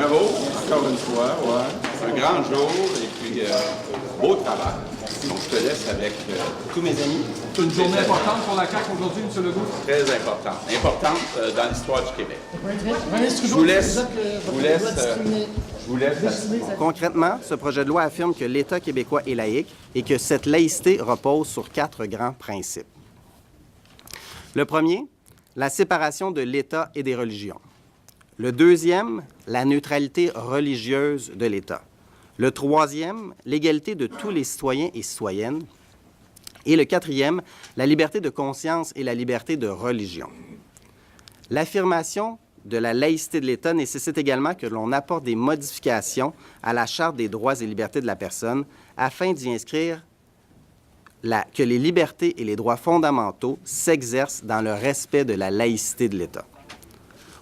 Bravo, encore une fois, ouais. Un grand jour et puis beau travail. Donc, je te laisse avec tous mes amis. C'est une journée importante pour la CAQ aujourd'hui, M. Legault? Très importante. Importante dans l'histoire du Québec. Je vous laisse. Concrètement, ce projet de loi affirme que l'État québécois est laïque et que cette laïcité repose sur 4 grands principes. Le premier, la séparation de l'État et des religions. Le deuxième, la neutralité religieuse de l'État. Le troisième, l'égalité de tous les citoyens et citoyennes. Et le quatrième, la liberté de conscience et la liberté de religion. L'affirmation de la laïcité de l'État nécessite également que l'on apporte des modifications à la Charte des droits et libertés de la personne afin d'y inscrire que les libertés et les droits fondamentaux s'exercent dans le respect de la laïcité de l'État.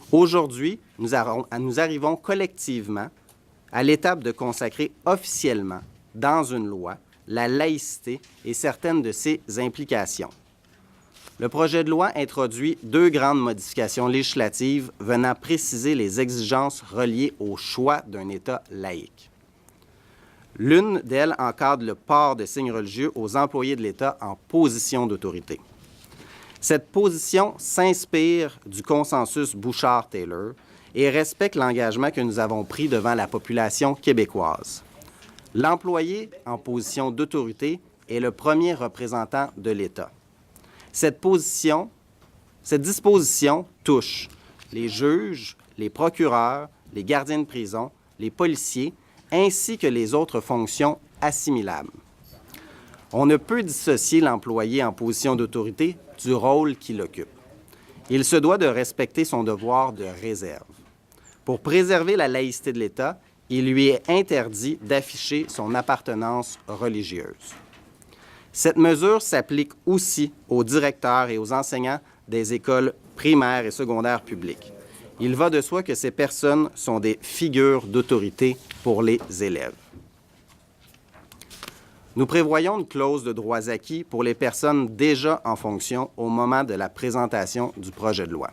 Aujourd'hui, nous arrivons collectivement à l'étape de consacrer officiellement, dans une loi, la laïcité et certaines de ses implications. Le projet de loi introduit 2 grandes modifications législatives venant préciser les exigences reliées au choix d'un État laïque. L'une d'elles encadre le port de signes religieux aux employés de l'État en position d'autorité. Cette position s'inspire du consensus Bouchard-Taylor et respecte l'engagement que nous avons pris devant la population québécoise. L'employé en position d'autorité est le premier représentant de l'État. Cette disposition touche les juges, les procureurs, les gardiens de prison, les policiers, ainsi que les autres fonctions assimilables. On ne peut dissocier l'employé en position d'autorité du rôle qu'il occupe. Il se doit de respecter son devoir de réserve. Pour préserver la laïcité de l'État, il lui est interdit d'afficher son appartenance religieuse. Cette mesure s'applique aussi aux directeurs et aux enseignants des écoles primaires et secondaires publiques. Il va de soi que ces personnes sont des figures d'autorité pour les élèves. Nous prévoyons une clause de droits acquis pour les personnes déjà en fonction au moment de la présentation du projet de loi.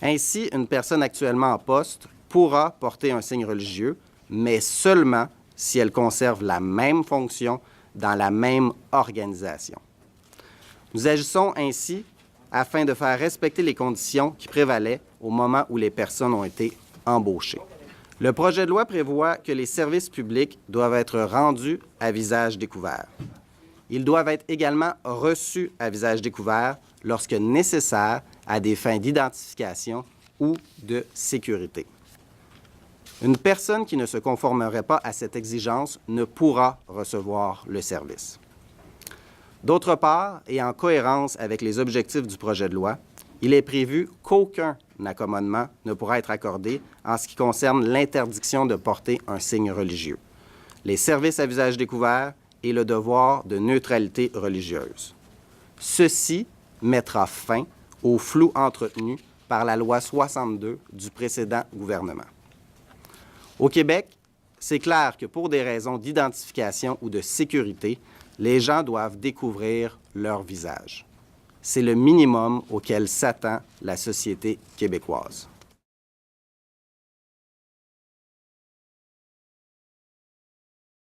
Ainsi, une personne actuellement en poste pourra porter un signe religieux, mais seulement si elle conserve la même fonction dans la même organisation. Nous agissons ainsi afin de faire respecter les conditions qui prévalaient au moment où les personnes ont été embauchées. Le projet de loi prévoit que les services publics doivent être rendus à visage découvert. Ils doivent être également reçus à visage découvert lorsque nécessaire à des fins d'identification ou de sécurité. Une personne qui ne se conformerait pas à cette exigence ne pourra recevoir le service. D'autre part, et en cohérence avec les objectifs du projet de loi, il est prévu qu'aucun accommodement ne pourra être accordé en ce qui concerne l'interdiction de porter un signe religieux, les services à visage découvert et le devoir de neutralité religieuse. Ceci mettra fin au flou entretenu par la loi 62 du précédent gouvernement. Au Québec, c'est clair que pour des raisons d'identification ou de sécurité, les gens doivent découvrir leur visage. C'est le minimum auquel s'attend la société québécoise.